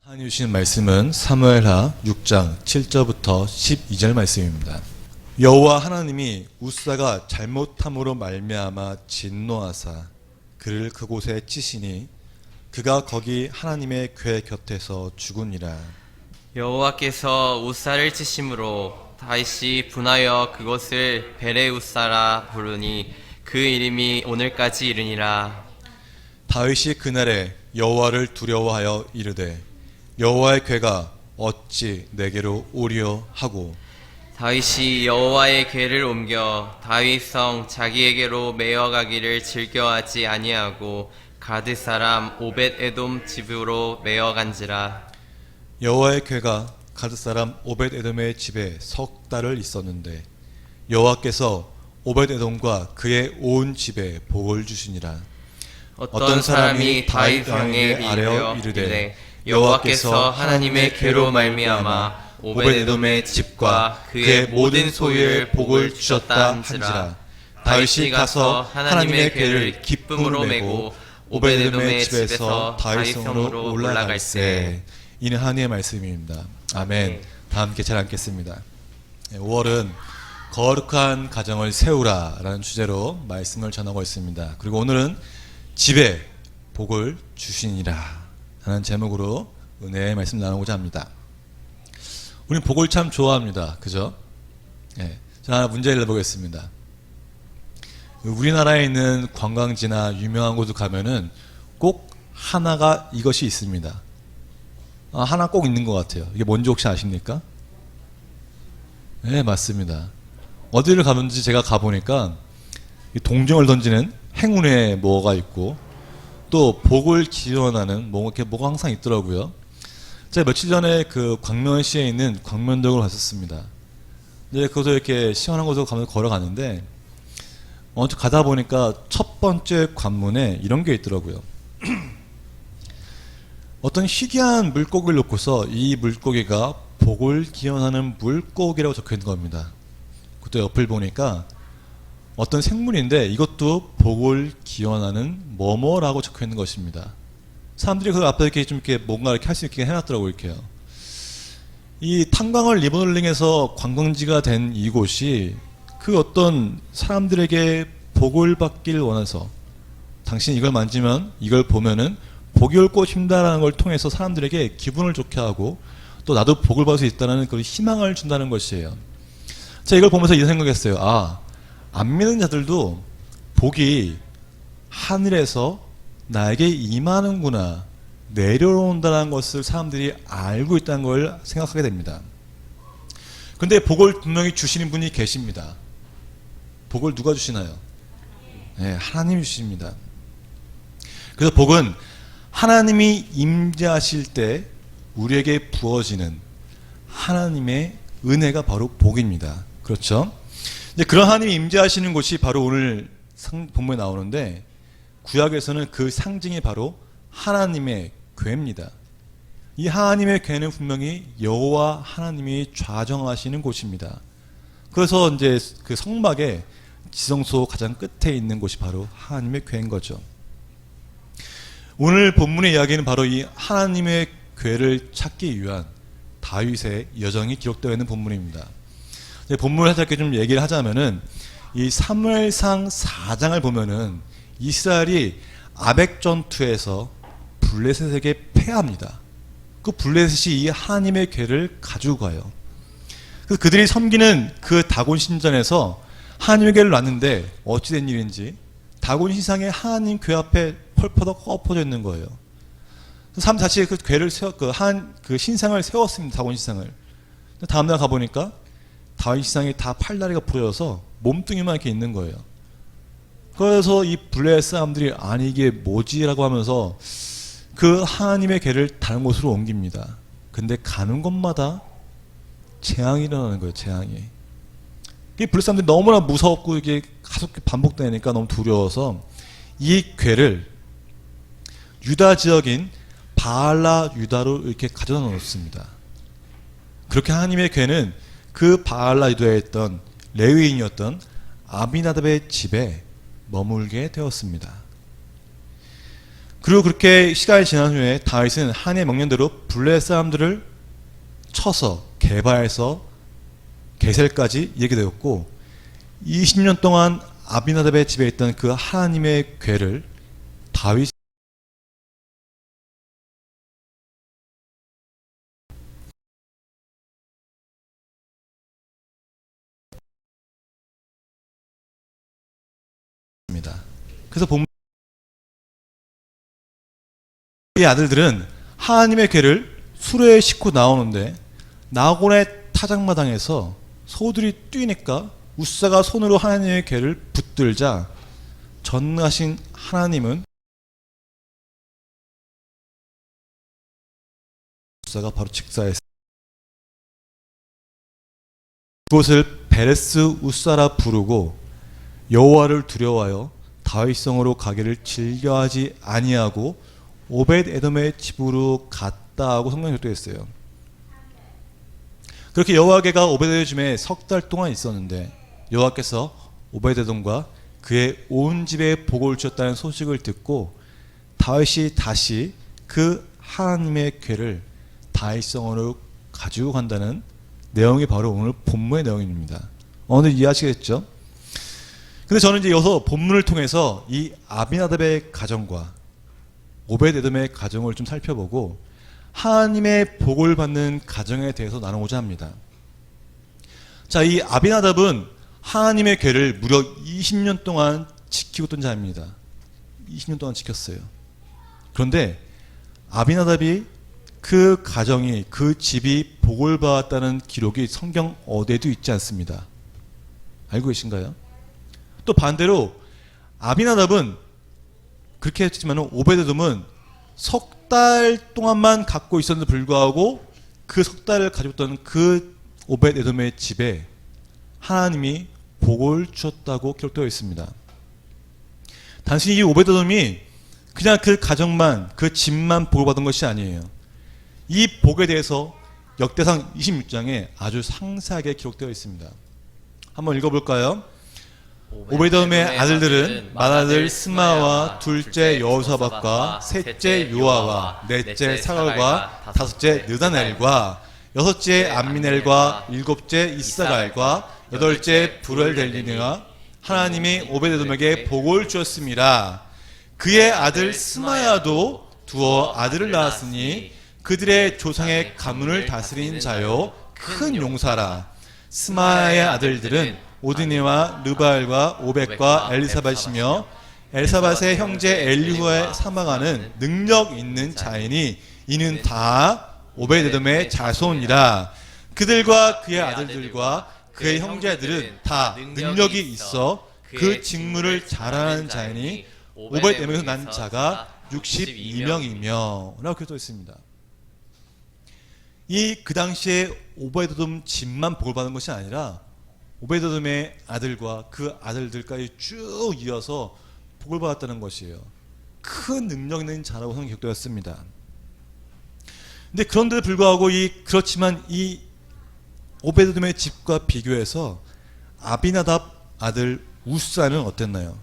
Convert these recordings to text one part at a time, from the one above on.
하나님 주신 말씀은 사무엘하 6장 7절부터 12절 말씀입니다. 여호와 하나님이 웃사가 잘못함으로 말미암아 진노하사 그를 그곳에 치시니 그가 거기 하나님의 궤 곁에서 죽으니라. 여호와께서 웃사를 치심으로 다윗이 분하여 그것을 베레웃사라 부르니 그 이름이 오늘까지 이르니라. 다윗이 그날에 여호와를 두려워하여 이르되 여호와의 궤가 어찌 내게로 오리요 하고 다윗이 여호와의 궤를 옮겨 다윗성 자기에게로 메어가기를 즐겨하지 아니하고 가드 사람 오벳에돔 집으로 메어간지라. 여호와의 궤가 가드 사람 오벳에돔의 집에 석 달을 있었는데 여호와께서 오벳에돔과 그의 온 집에 복을 주시니라. 어떤 사람이 다윗 왕에 아뢰어 이르되 여호와께서 하나님의 궤로 말미암아 오벳에돔의 집과 그의 모든 소유를 복을 주셨다 한지라. 다윗이 가서 하나님의 궤를 기쁨으로 메고 오벳에돔의 집에서 다윗성으로 올라갈세. 이는 하나님의 말씀입니다. 아멘. 다 함께 잘 앉겠습니다. 5월은 거룩한 가정을 세우라 라는 주제로 말씀을 전하고 있습니다. 그리고 오늘은 집에 복을 주시니라 하는 제목으로 은혜의 말씀 나누고자 합니다. 우리는 복을 참 좋아합니다. 그죠? 네. 자, 하나 문제를 내보겠습니다. 우리나라에 있는 관광지나 유명한 곳을 가면은 꼭 하나가 이것이 있습니다. 하나 꼭 있는 것 같아요. 이게 뭔지 혹시 아십니까? 네, 맞습니다. 어디를 가는지 제가 가보니까 동정을 던지는 행운의 뭐가 있고 또 복을 기원하는 뭐가 항상 있더라고요. 제가 며칠 전에 그 광명시에 있는 광명동을 갔었습니다. 이제 그것도 이렇게 시원한 곳으로 걸어가는데 먼저 가다 보니까 첫 번째 관문에 이런 게 있더라고요. 어떤 희귀한 물고기를 놓고서 이 물고기가 복을 기원하는 물고기라고 적혀 있는 겁니다. 그때 옆을 보니까 어떤 생물인데 이것도 복을 기원하는 뭐뭐라고 적혀 있는 것입니다. 사람들이 그 앞에 이렇게 좀 이렇게 뭔가 이렇게 할 수 있게 해놨더라고요, 이렇게요. 이 탄광을 리모델링해서 관광지가 된 이곳이 그 어떤 사람들에게 복을 받길 원해서 당신이 이걸 만지면 이걸 보면은 복이 올 것입니다라는 걸 통해서 사람들에게 기분을 좋게 하고 또 나도 복을 받을 수 있다는 그 희망을 준다는 것이에요. 제가 이걸 보면서 이런 생각했어요. 안 믿는 자들도 복이 하늘에서 나에게 임하는구나, 내려온다는 것을 사람들이 알고 있다는 걸 생각하게 됩니다. 근데 복을 분명히 주시는 분이 계십니다. 복을 누가 주시나요? 네, 하나님이 주십니다. 그래서 복은 하나님이 임재하실 때 우리에게 부어지는 하나님의 은혜가 바로 복입니다. 그렇죠? 이제 그런 하나님이 임재하시는 곳이 바로 오늘 본문에 나오는데 구약에서는 그 상징이 바로 하나님의 궤입니다. 이 하나님의 궤는 분명히 여호와 하나님이 좌정하시는 곳입니다. 그래서 이제 그 성막의 지성소 가장 끝에 있는 곳이 바로 하나님의 궤인 거죠. 오늘 본문의 이야기는 바로 이 하나님의 궤를 찾기 위한 다윗의 여정이 기록되어 있는 본문입니다. 본문을 살짝 좀 얘기를 하자면은 이 사무엘상 4장을 보면은 이스라엘이 아벡 전투에서 블레셋에게 패합니다. 그 블레셋이 이 하나님의 궤를 가지고 가요. 그래서 그들이 섬기는 그 다곤 신전에서 하나님의 궤를 놨는데 어찌된 일인지 다곤 신상에 하나님 궤 앞에 펄퍼덕 엎어져 있는 거예요. 사람 자체 그 궤를 그 신상을 세웠습니다. 다곤 신상을. 다음날 가보니까 다윗 신상이 다 팔다리가 부러져서 몸뚱이만 이렇게 있는 거예요. 그래서 이 블레셋 사람들이 아니 이게 뭐지라고 하면서 그 하나님의 궤를 다른 곳으로 옮깁니다. 근데 가는 곳마다 재앙이 일어나는 거예요. 재앙이. 이 블레셋 사람들이 너무나 무섭고 이게 계속 반복되니까 너무 두려워서 이 궤를 유다 지역인 바알라 유다로 이렇게 가져다 놓습니다. 그렇게 하나님의 궤는 그 바알라 유다에 있던 레위인이었던 아비나답의 집에 머물게 되었습니다. 그리고 그렇게 시간이 지난 후에 다윗은 하나님의 명령대로 블레셋 사람들을 쳐서 개바에서 게셀까지 이르게 되었고 20년 동안 아비나답의 집에 있던 그 하나님의 궤를 다윗 입니다. 그래서 이 아들들은 하나님의 궤를 수레에 싣고 나오는데 나곤의 타작마당에서 소들이 뛰니까 우사가 손으로 하나님의 궤를 붙들자 전능하신 하나님은 우사가 바로 직사했습니다. 그곳을 베레스 우사라 부르고 여호와를 두려워하여 다윗성으로 가기를 즐겨하지 아니하고 오벳 에돔의 집으로 갔다 하고 성경에 기록되어 있어요. 그렇게 여호와께가 오벳 에돔 집에 석 달 동안 있었는데 여호와께서 오벳 에돔과 그의 온 집에 복을 주셨다는 소식을 듣고 다윗이 다시 그 하나님의 궤를 다윗성으로 가지고 간다는 내용이 바로 오늘 본문의 내용입니다. 오늘 이해하시겠죠? 근데 저는 이제 여기서 본문을 통해서 이 아비나답의 가정과 오벳 에돔의 가정을 좀 살펴보고 하나님의 복을 받는 가정에 대해서 나누고자 합니다. 자, 이 아비나답은 하나님의 궤를 무려 20년 동안 지키고 있던 자입니다. 20년 동안 지켰어요. 그런데 아비나답이 그 가정이 그 집이 복을 받았다는 기록이 성경 어디에도 있지 않습니다. 알고 계신가요? 또 반대로 아비나답은 그렇게 했지만 오벳 에돔은 석 달 동안만 갖고 있었는데 불구하고 그 석 달을 가지고 있던 그 오벳 에돔의 집에 하나님이 복을 주셨다고 기록되어 있습니다. 단순히 이 오벳 에돔이 그냥 그 가정만 그 집만 복을 받은 것이 아니에요. 이 복에 대해서 역대상 26장에 아주 상세하게 기록되어 있습니다. 한번 읽어볼까요? 오벳 에돔의 아들들은 맏아들 스마와 둘째 여호사밧과 셋째 요아와 넷째 사갈과 다섯째 느다넬과 여섯째 암미넬과 일곱째 이사갈과 여덟째 브렐델리느와 하나님이 오벳 에돔에게 복을 주었습니다. 그의 아들 스마야도 두어 아들을 낳았으니 그들의 조상의 가문을 다스린 자요 큰 용사라. 스마야의 아들들은 오드니와 르바엘과 오벳과 엘리사밧이며 엘사밧의 형제 엘리후에 사망하는 능력 있는 자이니 이는 다 오벳 에돔의 자손이라. 그들과 그의 아들들과 그의 형제들은 다 능력이 있어 그 직무를 잘하는 자이니 오벳 에돔에서 난 자가 62명이며 라고 기록되어 있습니다. 이 그 당시에 오벳 에돔 집만 복을 받은 것이 아니라 오벳 에돔의 아들과 그 아들들까지 쭉 이어서 복을 받았다는 것이에요. 큰 능력 있는 자라고 성경에 기록되었습니다. 근데 그런데도 불구하고 그렇지만 이 오벳 에돔의 집과 비교해서 아비나답 아들 우사는 어땠나요?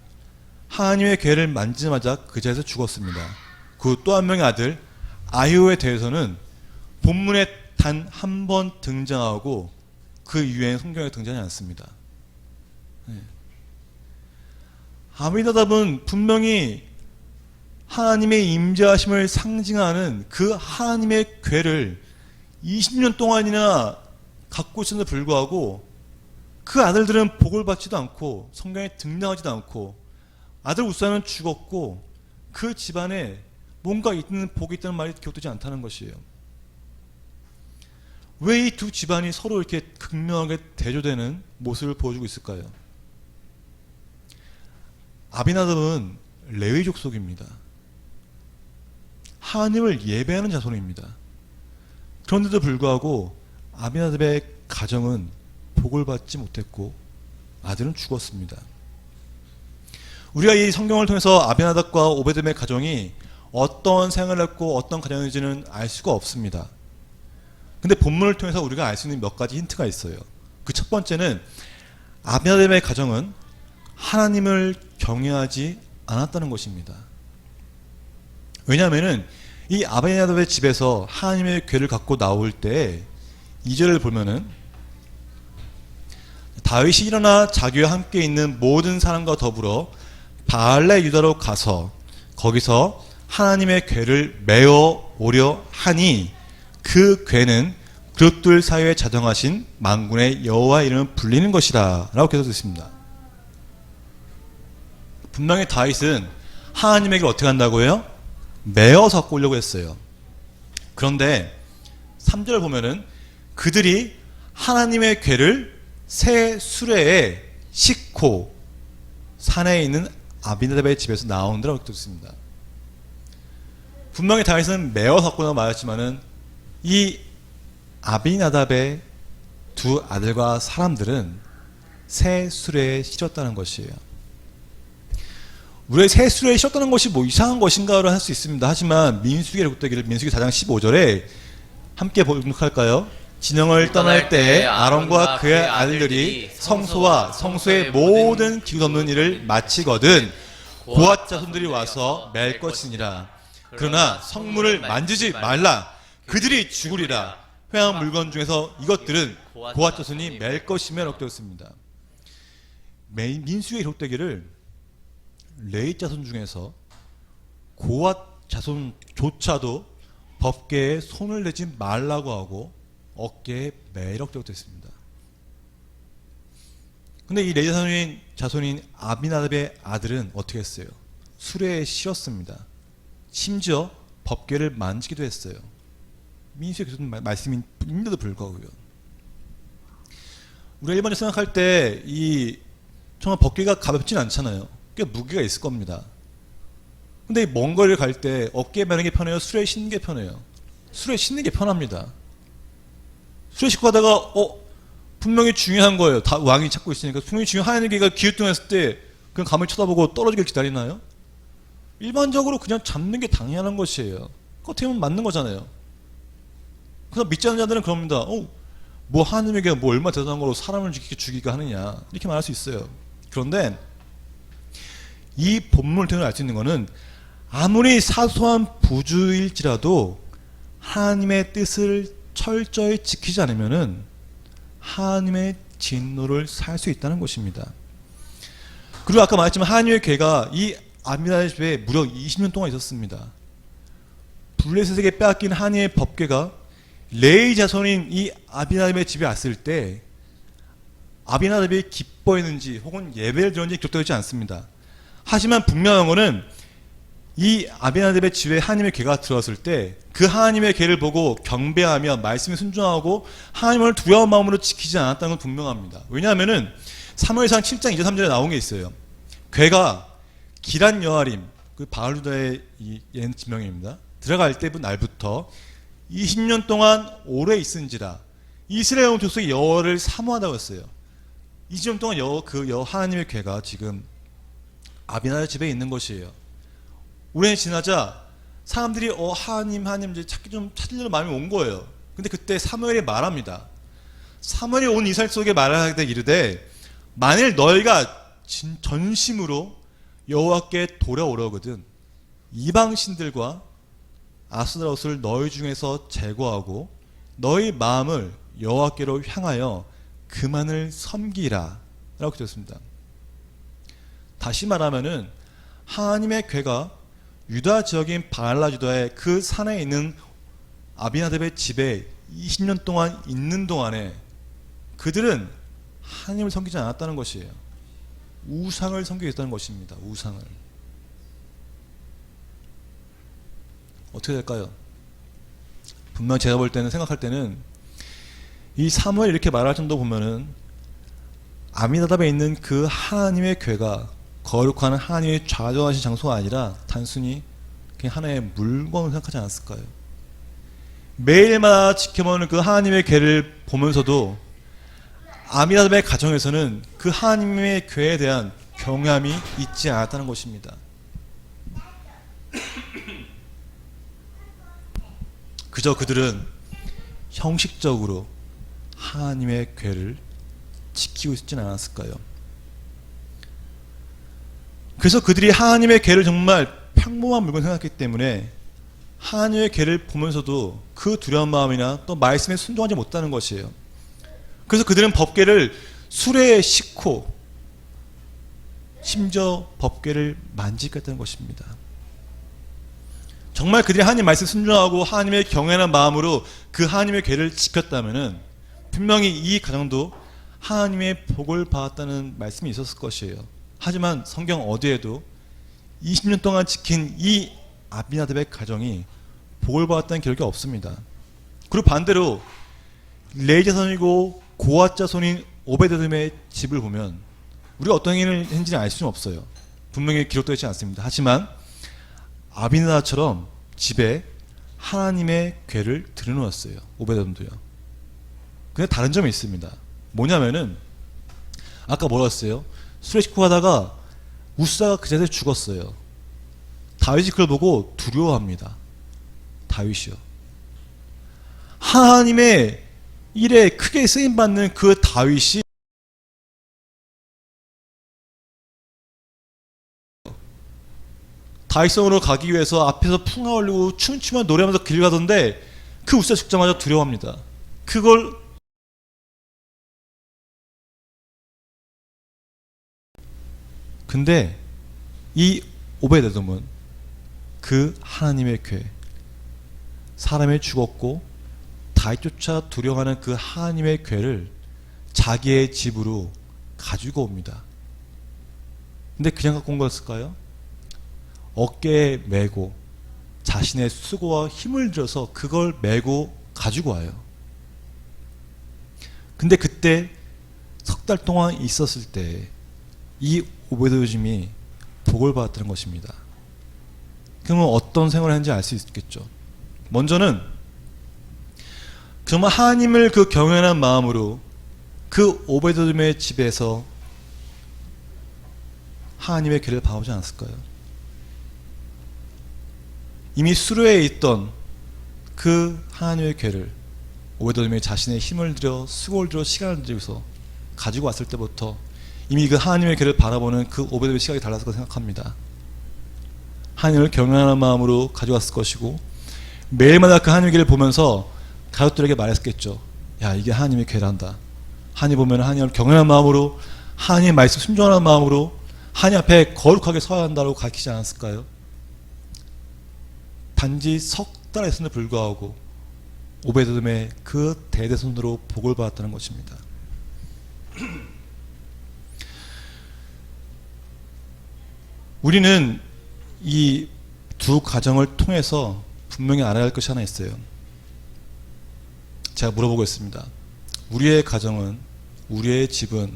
하나님의 궤를 만지자마자 그 자리에서 죽었습니다. 그 또 한 명의 아들 아히오에 대해서는 본문에 단 한 번 등장하고 그 이후에는 성경에 등장하지 않습니다. 아비나답은 분명히 하나님의 임재하심을 상징하는 그 하나님의 궤를 20년 동안이나 갖고 있었는데 불구하고 그 아들들은 복을 받지도 않고 성경에 등장하지도 않고 아들 우사는 죽었고 그 집안에 뭔가 있는 복이 있다는 말이 기록되지 않다는 것이에요. 왜 이 두 집안이 서로 이렇게 극명하게 대조되는 모습을 보여주고 있을까요? 아비나답은 레위 족속입니다. 하나님을 예배하는 자손입니다. 그런데도 불구하고 아비나답의 가정은 복을 받지 못했고 아들은 죽었습니다. 우리가 이 성경을 통해서 아비나답과 오벳 에돔의 가정이 어떤 생활을 했고 어떤 가정인지는 알 수가 없습니다. 근데 본문을 통해서 우리가 알 수 있는 몇 가지 힌트가 있어요. 그 첫 번째는 아비나답의 가정은 하나님을 경외하지 않았다는 것입니다. 왜냐하면은 이 아비나답의 집에서 하나님의 궤를 갖고 나올 때 2절을 보면은 다윗이 일어나 자기와 함께 있는 모든 사람과 더불어 바알레 유다로 가서 거기서 하나님의 궤를 메어 오려 하니 그 궤는 그룹들 사이에 자정하신 만군의 여호와 이름을 불리는 것이다 라고 계속 있습니다. 분명히 다윗은 하나님에게 어떻게 한다고요? 메어서 갖고 오려고 했어요. 그런데 3절을 보면은 그들이 하나님의 궤를 새 수레에 싣고 산에 있는 아비나답의 집에서 나온다고 되어 있습니다. 분명히 다윗은 메어서 갖고 나고 말했지만은 이 아비나답의 두 아들과 사람들은 새 수레에 실었다는 것이에요. 우리의 새 수레에 실었다는 것이 뭐 이상한 것인가를 할 수 있습니다. 하지만 민수기의 록대기를 민수기 4장 15절에 함께 봉독할까요? 진영을 떠날 때 아론과 그의 아들들이 성소와 성소의 모든 기구 없는 일을 마치거든 고앗 자손들이 와서 맬 것이니라. 그러나 성문을 만지지 말라. 그들이 죽으리라. 회한 물건 중에서 이것들은 고앗 자손이 맬 것이며 라고 되어 있습니다. 민수기의 록대기를 레위 자손 중에서 고앗 자손조차도 법궤에 손을 내지 말라고 하고 어깨에 매라고 되어 있습니다. 근데 이 레위 자손인 아비나답의 아들은 어떻게 했어요? 수레에 실었습니다. 심지어 법궤를 만지기도 했어요. 민수의 말씀인데도 불구하고요. 우리가 일반적으로 생각할 때 이 정말 법궤가 가볍진 않잖아요. 꽤 무게가 있을 겁니다. 근데 먼 거리를 갈 때 어깨에 매는 게 편해요? 수레에 싣는 게 편해요? 수레에 싣는 게 편합니다. 수레 싣고 가다가 분명히 중요한 거예요. 다 왕이 찾고 있으니까 분명히 중요한 하나님께가 기웃등했을 때 그냥 가만히 쳐다보고 떨어지길 기다리나요? 일반적으로 그냥 잡는 게 당연한 것이에요. 어떻게 보면 맞는 거잖아요. 그래서 믿지 않는 자들은 그럽니다. 뭐 하나님에게 뭐 얼마 대단한 거로 사람을 죽이게 하느냐 이렇게 말할 수 있어요. 그런데 이 본문을 통해 알 수 있는 것은 아무리 사소한 부주일지라도 하나님의 뜻을 철저히 지키지 않으면은 하나님의 진노를 살 수 있다는 것입니다. 그리고 아까 말했지만 하나님의 궤가 이 아비나답의 집에 무려 20년 동안 있었습니다. 블레셋에게 빼앗긴 하나님의 법궤가 레위 자손인 이 아비나답의 집에 왔을 때 아비나답이 기뻐했는지 혹은 예배를 드렸는지 기록되어 있지 않습니다. 하지만 분명한 것은 이 아비나답의 집에 하나님의 궤가 들어왔을 때 그 하나님의 궤를 보고 경배하며 말씀에 순종하고 하나님을 두려운 마음으로 지키지 않았다는 건 분명합니다. 왜냐하면은 사무엘상 7장 2절 3절에 나온 게 있어요. 궤가 기란 여아림, 그 바알루다의 옛 지명입니다. 들어갈 때 날부터 20년 동안 오래 있은지라 이스라엘 온 족속이 여호와를 사모하다고 했어요. 20년 동안 하나님의 궤가 지금 아비나답의 집에 있는 것이에요. 오랜 지나자 사람들이 하나님 이제 찾으려는 마음이 온 거예요. 근데 그때 사무엘이 말합니다. 사무엘이 온 이스라엘 속에 말하되 이르되 만일 너희가 전심으로 여호와께 돌아오려거든 이방 신들과 아스타롯을 너희 중에서 제거하고 너희 마음을 여호와께로 향하여 그만을 섬기라 라고 되었습니다. 다시 말하면은 하나님의 궤가 유다 지역인 바알라 유다의 그 산에 있는 아비나답의 집에 20년 동안 있는 동안에 그들은 하나님을 섬기지 않았다는 것이에요. 우상을 섬기고 있다는 것입니다. 우상을. 어떻게 될까요? 분명 제가 볼 때는 생각할 때는 이 사무엘 이렇게 말할 정도 보면은 아비나답에 있는 그 하나님의 궤가 거룩한 하나님의 좌정하신 장소가 아니라 단순히 그냥 하나의 물건을 생각하지 않았을까요? 매일마다 지켜보는 그 하나님의 궤를 보면서도 아비나답의 가정에서는 그 하나님의 궤에 대한 경외함이 있지 않았다는 것입니다. 그저 그들은 형식적으로 하나님의 궤를 지키고 있지는 않았을까요? 그래서 그들이 하나님의 궤를 정말 평범한 물건 생각했기 때문에 하나님의 괴를 보면서도 그 두려운 마음이나 또 말씀에 순종하지 못하는 것이에요. 그래서 그들은 법궤를 수레에 싣고 심지어 법궤를 만지겠다는 것입니다. 정말 그들이 하나님 말씀 순종하고 하나님의 경외하는 마음으로 그 하나님의 궤를 지켰다면은 분명히 이 가정도 하나님의 복을 받았다는 말씀이 있었을 것이에요. 하지만 성경 어디에도 20년 동안 지킨 이 아비나답의 가정이 복을 받았다는 기록이 없습니다. 그리고 반대로 레위 자손이고 고앗 자손인 오베데돔의 집을 보면 우리가 어떤 행위를 했는지는 알 수는 없어요. 분명히 기록되어 있지 않습니다. 하지만 아비나답처럼 집에 하나님의 궤를 들여놓았어요. 오베데돔도요. 근데 다른 점이 있습니다. 뭐냐면은 아까 뭐라 했어요? 수레 싣고 가다가 우사가 그 자리에서 죽었어요. 다윗이 그걸 보고 두려워합니다. 다윗이요. 하나님의 일에 크게 쓰임받는 그 다윗이 다윗성으로 가기 위해서 앞에서 풍화 올리고 춤추며 노래하면서 길 가던데 그 우사 죽자마자 두려워합니다. 그걸 근데 이 오베데돔은 그 하나님의 궤, 사람이 죽었고 다윗조차 두려워하는 그 하나님의 궤를 자기의 집으로 가지고 옵니다. 근데 그냥 갖고 온 거였을까요? 어깨에 메고 자신의 수고와 힘을 들여서 그걸 메고 가지고 와요. 근데 그때 석 달 동안 있었을 때 이 오베데돔이 복을 받았다는 것입니다. 그러면 어떤 생활을 했는지 알 수 있겠죠. 먼저는 정말 하나님을 그 경외하는 마음으로 그 오베데돔의 집에서 하나님의 궤를 바라보지 않았을까요? 이미 수레에 있던 그 하나님의 궤를 오베데돔이 자신의 힘을 들여 수고를 들여 시간을 들여서 가지고 왔을 때부터 이미 그 하나님의 궤를 바라보는 그 오베데돔의 시각이 달랐을 거라 생각합니다. 하나님을 경외하는 마음으로 가져왔을 것이고 매일마다 그 하나님의 궤를 보면서 가족들에게 말했겠죠. 야, 이게 하나님의 궤란다. 하나님 보면 하나님을 경외하는 마음으로 하나님의 말씀 순종하는 마음으로 하나님 앞에 거룩하게 서야 한다고 가르치지 않았을까요? 단지 석 달에 있음에도 불구하고 오베데돔의 그 대대손으로 복을 받았다는 것입니다. 우리는 이 두 가정을 통해서 분명히 알아야 할 것이 하나 있어요. 제가 물어보겠습니다. 우리의 가정은, 우리의 집은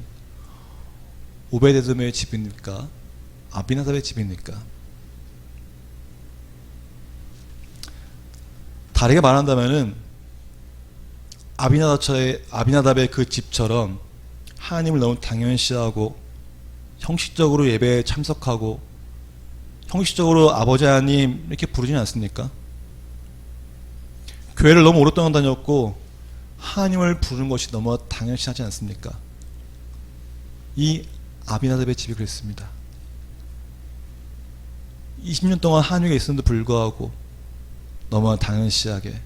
오베데돔의 집입니까? 아비나답의 집입니까? 다르게 말한다면은 아비나답의 그 집처럼 하나님을 너무 당연시하고 형식적으로 예배에 참석하고 형식적으로 아버지 하나님 이렇게 부르지는 않습니까? 교회를 너무 오랫동안 다녔고 하나님을 부르는 것이 너무 당연시하지 않습니까? 이 아비나답의 집이 그랬습니다. 20년 동안 하나님께 있었는데 불구하고 너무 당연시하게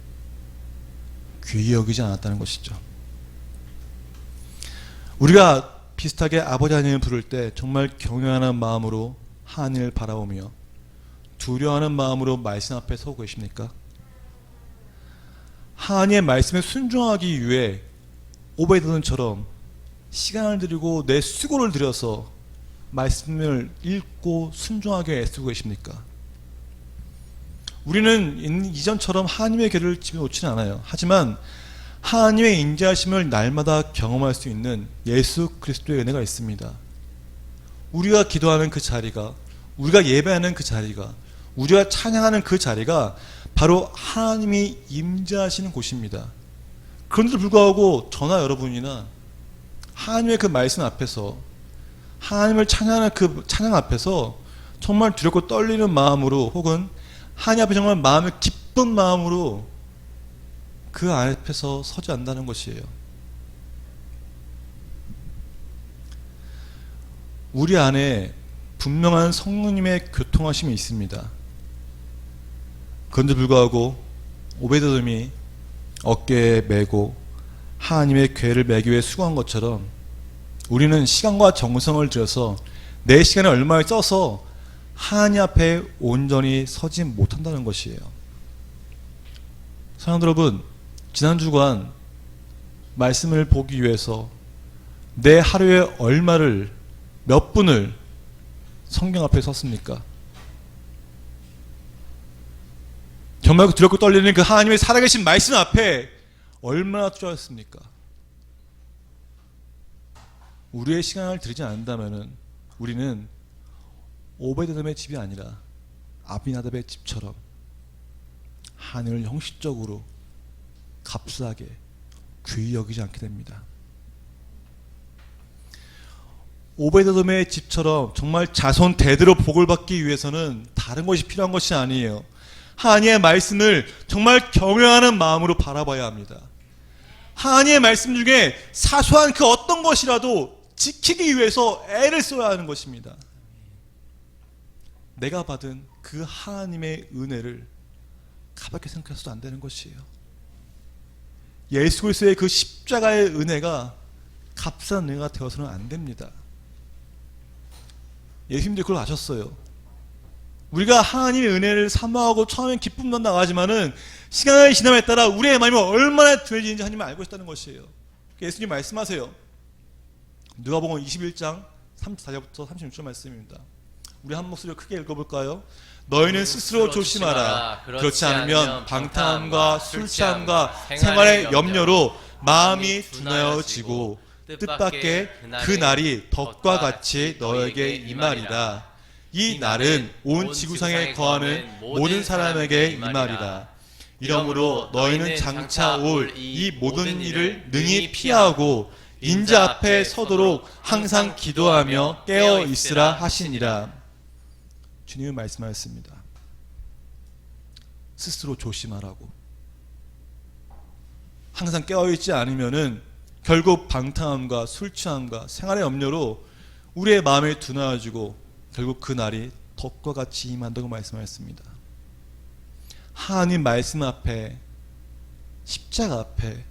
귀히 여기지 않았다는 것이죠. 우리가 비슷하게 아버지 하나님을 부를 때 정말 경외하는 마음으로 하나님을 바라보며 두려워하는 마음으로 말씀 앞에 서고 계십니까? 하나님의 말씀에 순종하기 위해 오베데돔처럼 시간을 들이고 내 수고를 들여서 말씀을 읽고 순종하게 애쓰고 계십니까? 우리는 이전처럼 하나님의 궤를 집에 놓지는 않아요. 하지만 하나님의 인자하심을 날마다 경험할 수 있는 예수 그리스도의 은혜가 있습니다. 우리가 기도하는 그 자리가, 우리가 예배하는 그 자리가, 우리가 찬양하는 그 자리가 바로 하나님이 임재하시는 곳입니다. 그런데도 불구하고 저나 여러분이나 하나님의 그 말씀 앞에서 하나님을 찬양하는 그 찬양 앞에서 정말 두렵고 떨리는 마음으로 혹은 하나님 앞에 정말 마음을 기쁜 마음으로 그 앞에서 서지 않는다는 것이에요. 우리 안에 분명한 성령님의 교통하심이 있습니다. 그런데 불구하고 오베드돔이 어깨에 메고 하나님의 궤를 매기 위해 수고한 것처럼 우리는 시간과 정성을 들여서 내 시간을 얼마를 써서 하나님 앞에 온전히 서지 못한다는 것이에요. 사랑하는 여러분, 지난 주간 말씀을 보기 위해서 내 하루에 얼마를, 몇 분을 성경 앞에 섰습니까? 정말 두렵고 떨리는 그 하나님의 살아계신 말씀 앞에 얼마나 투자했습니까? 우리의 시간을 들이지 않는다면 우리는 오베드돔의 집이 아니라 아비나답의 집처럼 하늘을 형식적으로 값싸게 귀히 여기지 않게 됩니다. 오베드돔의 집처럼 정말 자손 대대로 복을 받기 위해서는 다른 것이 필요한 것이 아니에요. 하나님의 말씀을 정말 경외하는 마음으로 바라봐야 합니다. 하나님의 말씀 중에 사소한 그 어떤 것이라도 지키기 위해서 애를 써야 하는 것입니다. 내가 받은 그 하나님의 은혜를 가볍게 생각해서도 안 되는 것이에요. 예수 그리스도의 그 십자가의 은혜가 값싼 은혜가 되어서는 안 됩니다. 예수님도 그걸 아셨어요. 우리가 하나님의 은혜를 사모하고 처음엔 기쁨도 나가지만은 시간이 지남에 따라 우리의 마음이 얼마나 둔해지는지 하나님은 알고 있다는 것이에요. 예수님 말씀하세요. 누가복음 21장 34절부터 36절 말씀입니다. 우리 한 목소리로 크게 읽어볼까요? 너희는 스스로 조심하라. 그렇지 않으면 방탕함과 술취함과 생활의 염려로 마음이 둔하여지고 뜻밖의 그 날이 덕과 같이 너에게 임하리라. 이 날은 온 지구상에 거하는 모든 사람에게 임하리라. 이러므로 너희는 장차 올 이 모든 일을 능히 피하고 인자 앞에 서도록 항상 기도하며 깨어 있으라 하시니라. 주님은 말씀하셨습니다. 스스로 조심하라고. 항상 깨어있지 않으면은 결국 방탕함과 술취함과 생활의 염려로 우리의 마음이 둔하여지고 결국 그 날이 덕과 같이 임한다고 말씀하셨습니다. 하나님 말씀 앞에, 십자가 앞에,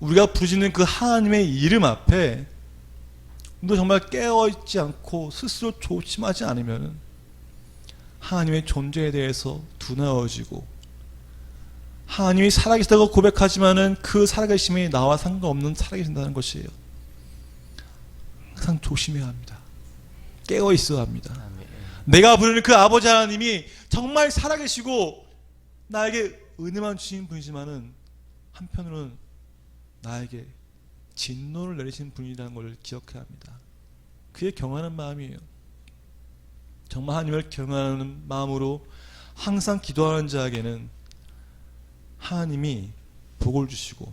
우리가 부르짖는 그 하나님의 이름 앞에 우리도 정말 깨어있지 않고 스스로 조심하지 않으면 하나님의 존재에 대해서 둔하여지고 하나님이 살아계시다고 고백하지만은 그 살아계심이 나와 상관없는 살아계신다는 것이에요. 항상 조심해야 합니다. 깨어 있어야 합니다. 내가 부르는 그 아버지 하나님이 정말 살아계시고 나에게 은혜만 주신 분이지만은 한편으로는 나에게 진노를 내리신 분이라는 걸 기억해야 합니다. 그게 경외하는 마음이에요. 정말 하나님을 경외하는 마음으로 항상 기도하는 자에게는 하나님이 복을 주시고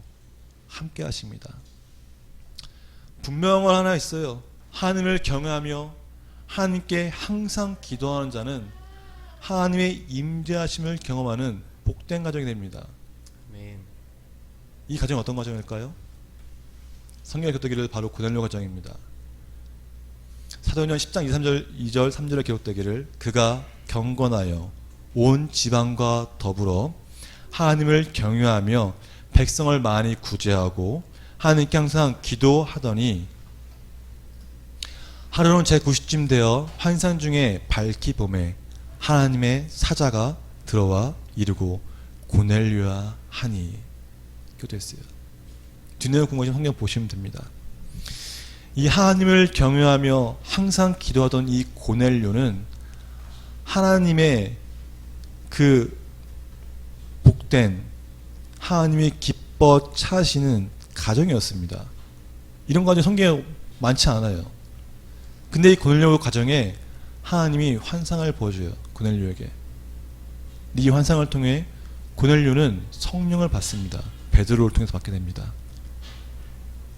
함께 하십니다. 분명한 건 하나 있어요. 하나님을 경외하며 하나님께 항상 기도하는 자는 하나님의 임재하심을 경험하는 복된 가정이 됩니다. 아멘. 이 가정이 어떤 가정일까요? 성경의 기록되기를 바로 고넬료 가정입니다. 사도행전 10장 2절 3절에 기록되기를 그가 경건하여 온 지방과 더불어 하나님을 경외하며 백성을 많이 구제하고 하나님께 항상 기도하더니 하루는 제9시쯤 되어 환상 중에 밝히 봄에 하나님의 사자가 들어와 이르고 고넬료야 하니 기도했어요. 뒷내용 궁금하신 성경 보시면 됩니다. 이 하나님을 경외하며 항상 기도하던 이 고넬료는 하나님의 그 복된 하나님이 기뻐 차시는 가정이었습니다. 이런 가정 성경에 많지 않아요. 근데 이 고넬료 가정에 하나님이 환상을 보여줘요. 고넬료에게. 이 환상을 통해 고넬료는 성령을 받습니다. 베드로를 통해서 받게 됩니다.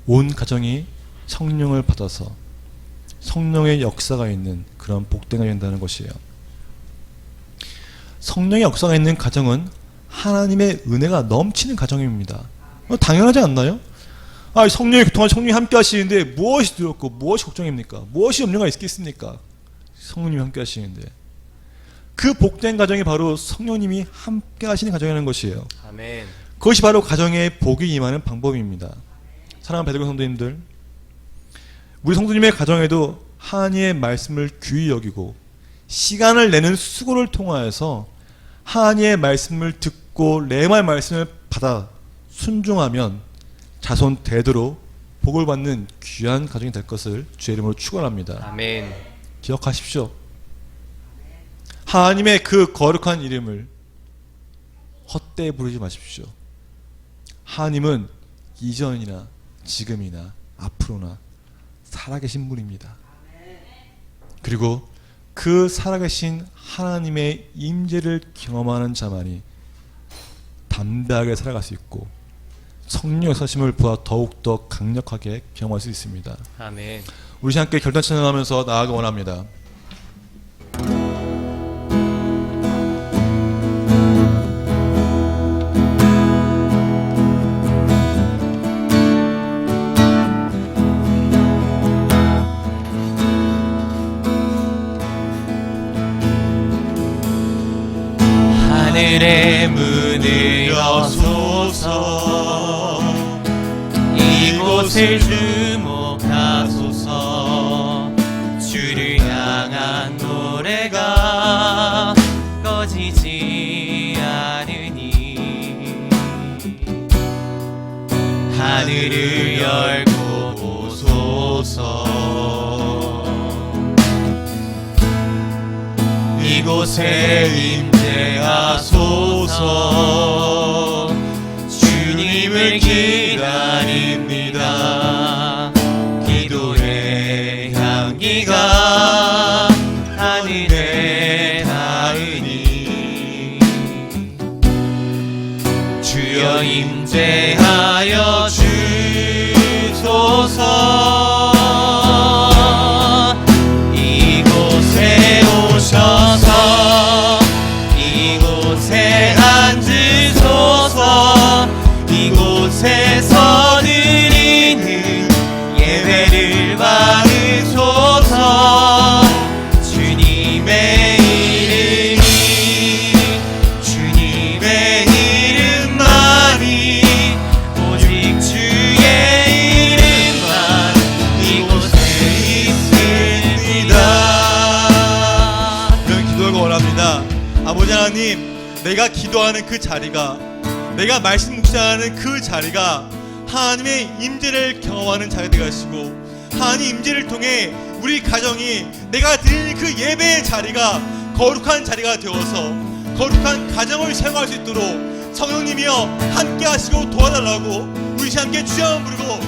온 가정이 성령을 받아서 성령의 역사가 있는 그런 복된가 된다는 것이에요. 성령의 역사가 있는 가정은 하나님의 은혜가 넘치는 가정입니다. 당연하지 않나요? 성령이 그동안 성령이 함께 하시는데 무엇이 두렵고 무엇이 걱정입니까? 무엇이 염려가 있겠습니까? 성령이 함께 하시는데 그 복된 가정이 바로 성령님이 함께 하시는 가정이라는 것이에요. 아멘. 그것이 바로 가정의 복이 임하는 방법입니다. 사랑하는 베드로 성도님들, 우리 성도님의 가정에도 하나님의 말씀을 귀히 여기고 시간을 내는 수고를 통하여서 하나님의 말씀을 듣고 레마의 말씀을 받아 순종하면 자손 대대로 복을 받는 귀한 가정이 될 것을 주의 이름으로 축원합니다. 아멘. 기억하십시오. 하나님의 그 거룩한 이름을 헛되이 부르지 마십시오. 하나님은 이전이나 지금이나 앞으로나 살아계신 분입니다. 그리고 그 살아계신 하나님의 임재를 경험하는 자만이 담대하게 살아갈 수 있고 성령의 사심을 보아 더욱더 강력하게 경험할 수 있습니다. 아멘. 우리 함께 결단 찬양하면서 나아가기 원합니다. 하늘의 문을 여소서, 이곳을 주목하소서. 주를 향한 노래가 꺼지지 않으니 하늘을 열고 보소서. 이곳에 임재하소서. 주님을 기다립니다. 기도의 향기가 하늘에 닿으니 주여 임재하여 주소서. 이곳에 오셔서 이곳에 앉으소서. 이곳에서 드리는 예배를 받으소서. 주님의 이름이 주님의 이름만이 오직 주의 이름만 이곳에 있습니다. 그런 기도를 원합니다. 아버지 하나님, 내가 기도하는 그 자리가, 내가 말씀 묵상하는 그 자리가 하나님의 임재를 경험하는 자리가 되시고, 하나님 임재를 통해 우리 가정이 내가 드리는 그 예배의 자리가 거룩한 자리가 되어서 거룩한 가정을 사용할 수 있도록 성령님이여 함께 하시고 도와달라고 우리 함께 주여 부르고